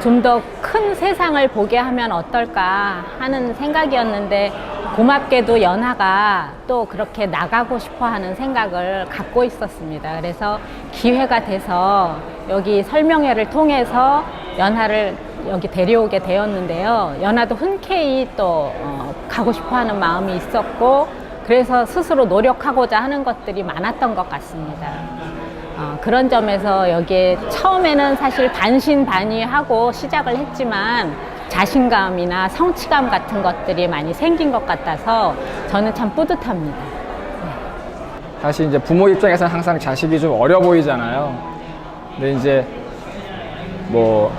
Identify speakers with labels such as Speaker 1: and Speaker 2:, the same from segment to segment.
Speaker 1: 좀 더 큰 세상을 보게 하면 어떨까 하는 생각이었는데, 고맙게도 연하가 또 그렇게 나가고 싶어 하는 생각을 갖고 있었습니다. 그래서 기회가 돼서 여기 설명회를 통해서 연하를 여기 데려오게 되었는데요. 연하도 흔쾌히 또 가고 싶어 하는 마음이 있었고, 그래서 스스로 노력하고자 하는 것들이 많았던 것 같습니다. 그런 점에서 여기에 처음에는 사실 반신반의하고 시작을 했지만 자신감이나 성취감 같은 것들이 많이 생긴 것 같아서 저는 참 뿌듯합니다.
Speaker 2: 사실 이제 부모 입장에서는 항상 자식이 좀 어려 보이잖아요. 근데 이제 뭐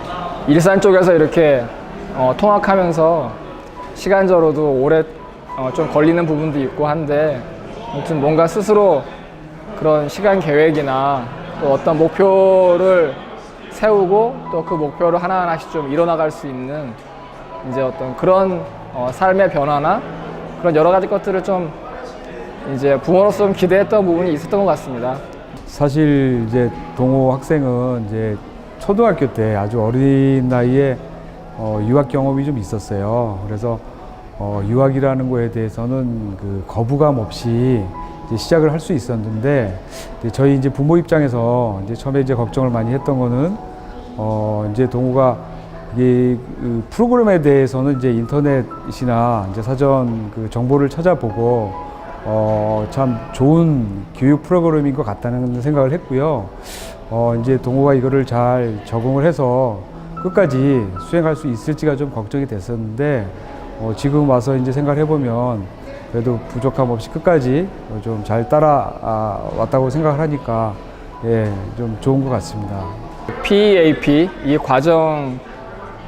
Speaker 2: 일산 쪽에서 이렇게 통학하면서 시간적으로도 오래 좀 걸리는 부분도 있고 한데, 아무튼 뭔가 스스로 그런 시간 계획이나 또 어떤 목표를 세우고 또 그 목표를 하나하나씩 좀 이뤄나갈 수 있는 이제 어떤 그런 삶의 변화나 그런 여러 가지 것들을 좀 이제 부모로서 좀 기대했던 부분이 있었던 것 같습니다.
Speaker 3: 사실 이제 동호 학생은 이제 초등학교 때 아주 어린 나이에 유학 경험이 좀 있었어요. 그래서 유학이라는 거에 대해서는 그 거부감 없이 이제 시작을 할 수 있었는데, 저희 이제 부모 입장에서 이제 처음에 이제 걱정을 많이 했던 거는 이제 동호가 이 프로그램에 대해서는 이제 인터넷이나 이제 사전 그 정보를 찾아보고 참 좋은 교육 프로그램인 것 같다는 생각을 했고요. 이제 동호가 이거를 잘 적응을 해서 끝까지 수행할 수 있을지가 좀 걱정이 됐었는데, 지금 와서 이제 생각을 해보면 그래도 부족함 없이 끝까지 좀 잘 따라왔다고 생각을 하니까 좀 좋은 것 같습니다.
Speaker 2: PEAP 이 과정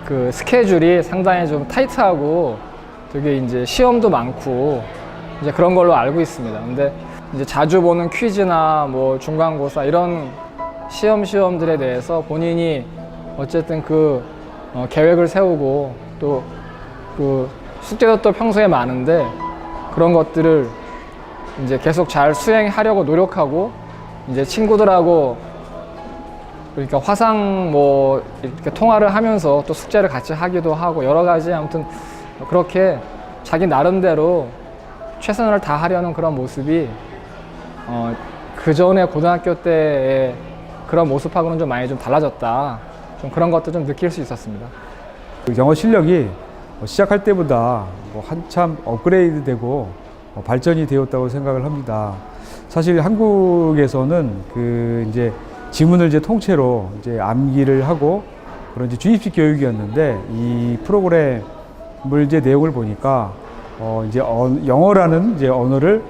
Speaker 2: 그 스케줄이 상당히 좀 타이트하고 되게 이제 시험도 많고 이제 그런 걸로 알고 있습니다. 근데 이제 자주 보는 퀴즈나 뭐 중간고사 이런 시험들에 대해서 본인이 어쨌든 그 계획을 세우고 또 그 숙제도 또 평소에 많은데 그런 것들을 이제 계속 잘 수행하려고 노력하고, 이제 친구들하고 그러니까 화상 뭐 이렇게 통화를 하면서 또 숙제를 같이 하기도 하고 여러 가지 아무튼 그렇게 자기 나름대로 최선을 다하려는 그런 모습이 그 전에 고등학교 때의 그런 모습하고는 좀 많이 좀 달라졌다. 좀 그런 것도 좀 느낄 수 있었습니다.
Speaker 3: 영어 실력이 시작할 때보다 한참 업그레이드 되고 발전이 되었다고 생각을 합니다. 사실 한국에서는 그 이제 지문을 이제 통째로 이제 암기를 하고 그런 이제 주입식 교육이었는데, 이 프로그램을 이제 내용을 보니까 이제 영어라는 이제 언어를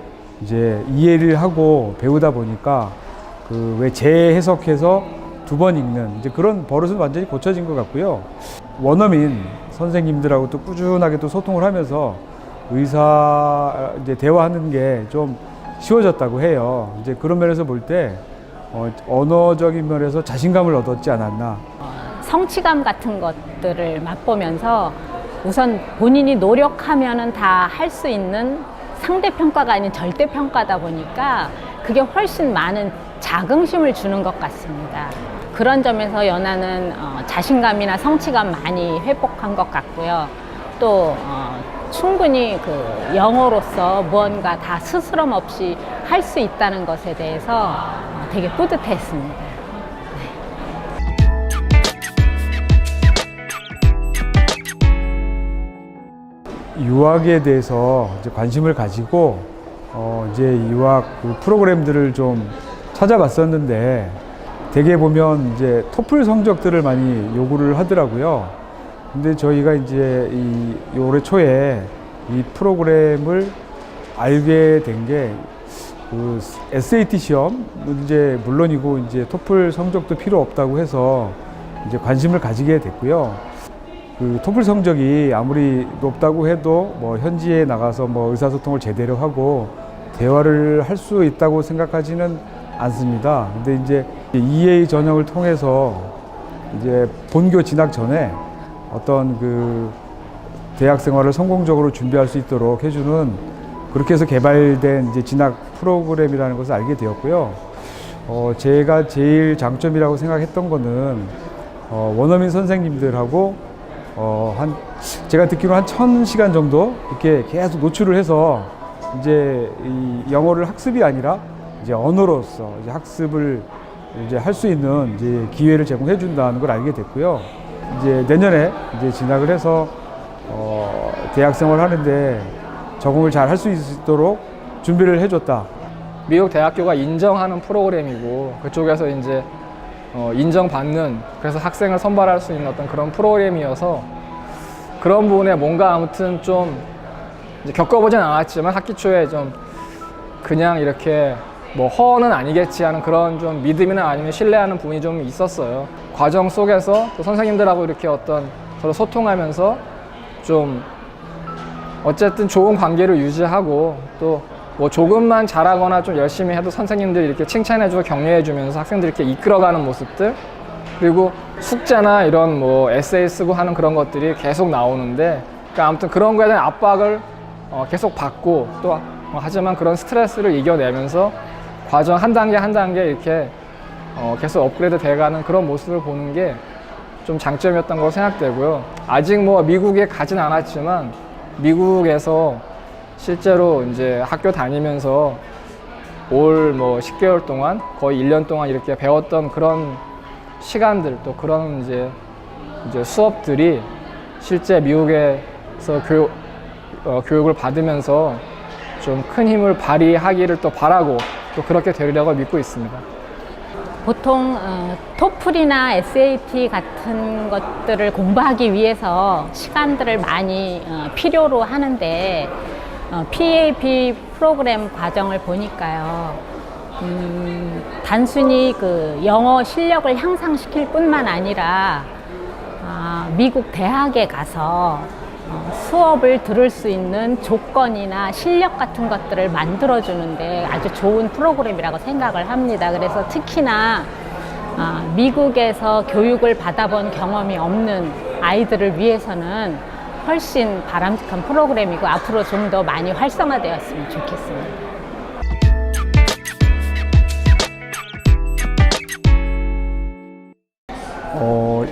Speaker 3: 이제 이해를 하고 배우다 보니까 그 왜 재해석해서 두 번 읽는 이제 그런 버릇은 완전히 고쳐진 것 같고요. 원어민 선생님들하고 또 꾸준하게 또 소통을 하면서 의사 이제 대화하는 게 좀 쉬워졌다고 해요. 이제 그런 면에서 볼 때 언어적인 면에서 자신감을 얻었지 않았나.
Speaker 1: 성취감 같은 것들을 맛보면서 우선 본인이 노력하면은 다 할 수 있는 상대평가가 아닌 절대평가다 보니까 그게 훨씬 많은 자긍심을 주는 것 같습니다. 그런 점에서 연하는 자신감이나 성취감 많이 회복한 것 같고요. 또 충분히 그 영어로서 무언가 다 스스럼 없이 할 수 있다는 것에 대해서 되게 뿌듯했습니다.
Speaker 3: 유학에 대해서 이제 관심을 가지고 이제 유학 그 프로그램들을 좀 찾아봤었는데, 대개 보면 이제 토플 성적들을 많이 요구를 하더라고요. 근데 저희가 이제 올해 초에 이 프로그램을 알게 된 게 그 SAT 시험 문제 물론이고 이제 토플 성적도 필요 없다고 해서 이제 관심을 가지게 됐고요. 그 토플 성적이 아무리 높다고 해도 뭐 현지에 나가서 뭐 의사소통을 제대로 하고 대화를 할 수 있다고 생각하지는 않습니다. 근데 이제 EA 전형을 통해서 이제 본교 진학 전에 어떤 그 대학 생활을 성공적으로 준비할 수 있도록 해주는, 그렇게 해서 개발된 이제 진학 프로그램이라는 것을 알게 되었고요. 제가 제일 장점이라고 생각했던 거는 원어민 선생님들하고 제가 듣기로 한 1000시간 정도 이렇게 계속 노출을 해서 이제 이 영어를 학습이 아니라 이제 언어로서 이제 학습을 이제 할 수 있는 이제 기회를 제공해 준다는 걸 알게 됐고요. 이제 내년에 이제 진학을 해서 대학 생활 하는데 적응을 잘 할 수 있도록 준비를 해줬다.
Speaker 2: 미국 대학교가 인정하는 프로그램이고 그쪽에서 이제 인정받는, 그래서 학생을 선발할 수 있는 어떤 그런 프로그램이어서 그런 부분에 뭔가 아무튼 좀 이제 겪어보진 않았지만 학기 초에 좀 그냥 이렇게 뭐 허언은 아니겠지 하는 그런 좀 믿음이나 아니면 신뢰하는 부분이 좀 있었어요. 과정 속에서 또 선생님들하고 이렇게 어떤 서로 소통하면서 좀 어쨌든 좋은 관계를 유지하고 또 뭐 조금만 잘하거나 좀 열심히 해도 선생님들이 이렇게 칭찬해주고 격려해주면서 학생들이 이렇게 이끌어가는 모습들, 그리고 숙제나 이런 뭐 에세이 쓰고 하는 그런 것들이 계속 나오는데, 그러니까 아무튼 그런 거에 대한 압박을 계속 받고 또 하지만 그런 스트레스를 이겨내면서 과정 한 단계 한 단계 이렇게 계속 업그레이드 돼가는 그런 모습을 보는 게 좀 장점이었던 걸로 생각되고요. 아직 뭐 미국에 가진 않았지만 미국에서 실제로 이제 학교 다니면서 올 뭐 10개월 동안 거의 1년 동안 이렇게 배웠던 그런 시간들, 또 그런 이제 수업들이 실제 미국에서 교육을 받으면서 좀 큰 힘을 발휘하기를 또 바라고 또 그렇게 되리라고 믿고 있습니다.
Speaker 1: 보통 토플이나 SAT 같은 것들을 공부하기 위해서 시간들을 많이 필요로 하는데 PAP 프로그램 과정을 보니까요, 단순히 그 영어 실력을 향상시킬 뿐만 아니라 미국 대학에 가서 수업을 들을 수 있는 조건이나 실력 같은 것들을 만들어주는데 아주 좋은 프로그램이라고 생각을 합니다. 그래서 특히나 미국에서 교육을 받아본 경험이 없는 아이들을 위해서는 훨씬 바람직한 프로그램이고 앞으로 좀 더 많이 활성화되었으면 좋겠습니다.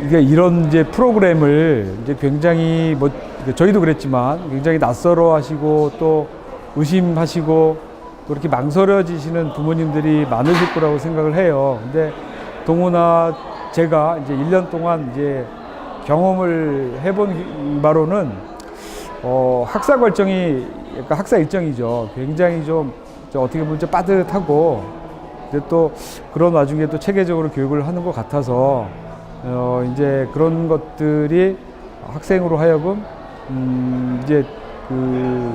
Speaker 3: 이게 이런 이제 프로그램을 이제 굉장히 뭐 저희도 그랬지만 굉장히 낯설어 하시고 또 의심하시고 또 이렇게 망설여지시는 부모님들이 많으실 거라고 생각을 해요. 근데 동훈아 제가 이제 1년 동안 이제 경험을 해본 바로는 학사 과정이 약간 학사 일정이죠. 굉장히 좀 어떻게 보면 좀 빠듯하고 근데 또 그런 와중에 또 체계적으로 교육을 하는 것 같아서 이제 그런 것들이 학생으로 하여금 이제 그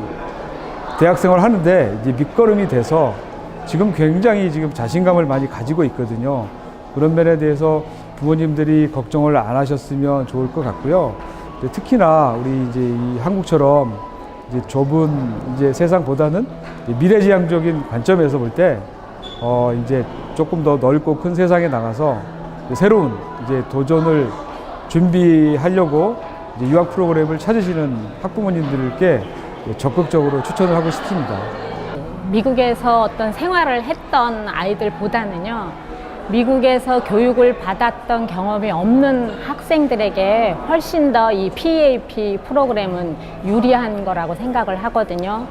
Speaker 3: 대학생활 하는데 이제 밑거름이 돼서 지금 굉장히 지금 자신감을 많이 가지고 있거든요. 그런 면에 대해서 부모님들이 걱정을 안 하셨으면 좋을 것 같고요. 특히나 우리 이제 이 한국처럼 이제 좁은 이제 세상보다는 미래지향적인 관점에서 볼 때 이제 조금 더 넓고 큰 세상에 나가서 새로운 이제 도전을 준비하려고 이제 유학 프로그램을 찾으시는 학부모님들께 적극적으로 추천을 하고 싶습니다.
Speaker 1: 미국에서 어떤 생활을 했던 아이들보다는요, 미국에서 교육을 받았던 경험이 없는 학생들에게 훨씬 더 이 PAP 프로그램은 유리한 거라고 생각을 하거든요.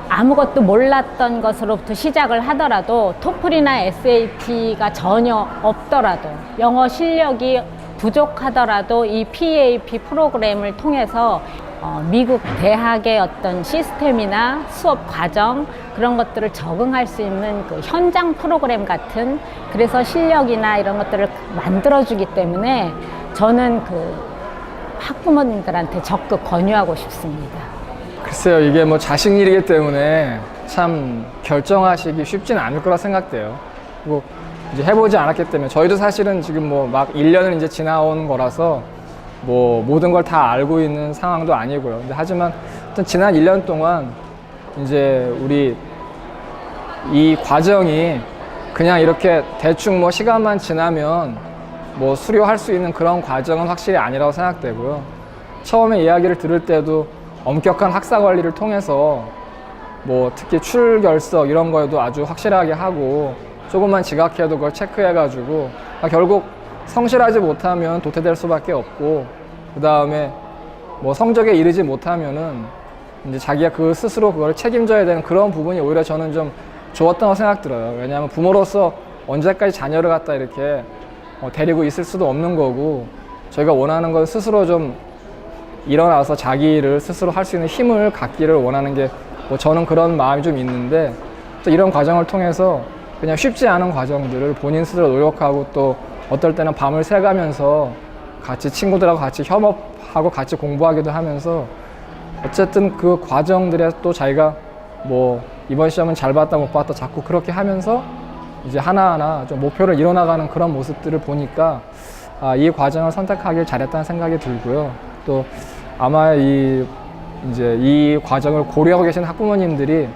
Speaker 1: 아무것도 몰랐던 것으로부터 시작을 하더라도 토플이나 SAT가 전혀 없더라도 영어 실력이 부족하더라도 이 PAP 프로그램을 통해서 미국 대학의 어떤 시스템이나 수업 과정 그런 것들을 적응할 수 있는 그 현장 프로그램 같은, 그래서 실력이나 이런 것들을 만들어주기 때문에 저는 그 학부모님들한테 적극 권유하고 싶습니다.
Speaker 2: 글쎄요, 이게 뭐 자식 일이기 때문에 참 결정하시기 쉽진 않을 거라 생각돼요. 그리고 이제 해보지 않았기 때문에 저희도 사실은 지금 뭐 막 1년을 이제 지나온 거라서 뭐 모든 걸 다 알고 있는 상황도 아니고요. 근데 하지만 지난 1년 동안 이제 우리 이 과정이 그냥 이렇게 대충 뭐 시간만 지나면 뭐 수료할 수 있는 그런 과정은 확실히 아니라고 생각되고요. 처음에 이야기를 들을 때도 엄격한 학사 관리를 통해서 뭐 특히 출결석 이런 거에도 아주 확실하게 하고 조금만 지각해도 그걸 체크해가지고 결국 성실하지 못하면 도태될 수밖에 없고, 그 다음에 뭐 성적에 이르지 못하면은 이제 자기가 그 스스로 그걸 책임져야 되는 그런 부분이 오히려 저는 좀 좋았다고 생각 들어요. 왜냐하면 부모로서 언제까지 자녀를 갖다 이렇게 데리고 있을 수도 없는 거고, 저희가 원하는 건 스스로 좀 일어나서 자기 일을 스스로 할 수 있는 힘을 갖기를 원하는 게 뭐 저는 그런 마음이 좀 있는데, 또 이런 과정을 통해서 그냥 쉽지 않은 과정들을 본인 스스로 노력하고 또 어떨 때는 밤을 새가면서 같이 친구들하고 같이 협업하고 같이 공부하기도 하면서 어쨌든 그 과정들에 또 자기가 뭐 이번 시험은 잘 봤다 못 봤다 자꾸 그렇게 하면서 이제 하나하나 좀 목표를 이뤄나가는 그런 모습들을 보니까 이 과정을 선택하길 잘했다는 생각이 들고요. 또 아마 이제 이 과정을 고려하고 계신 학부모님들이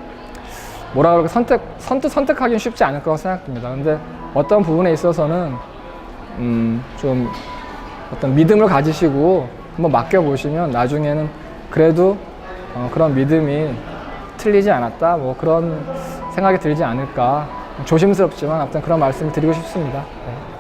Speaker 2: 뭐라 그럴까 선뜻 선택하기는 쉽지 않을 거라고 생각됩니다. 근데 어떤 부분에 있어서는 좀 어떤 믿음을 가지시고 한번 맡겨보시면 나중에는 그래도 그런 믿음이 틀리지 않았다, 뭐 그런 생각이 들지 않을까. 조심스럽지만 아무튼 그런 말씀을 드리고 싶습니다. 네.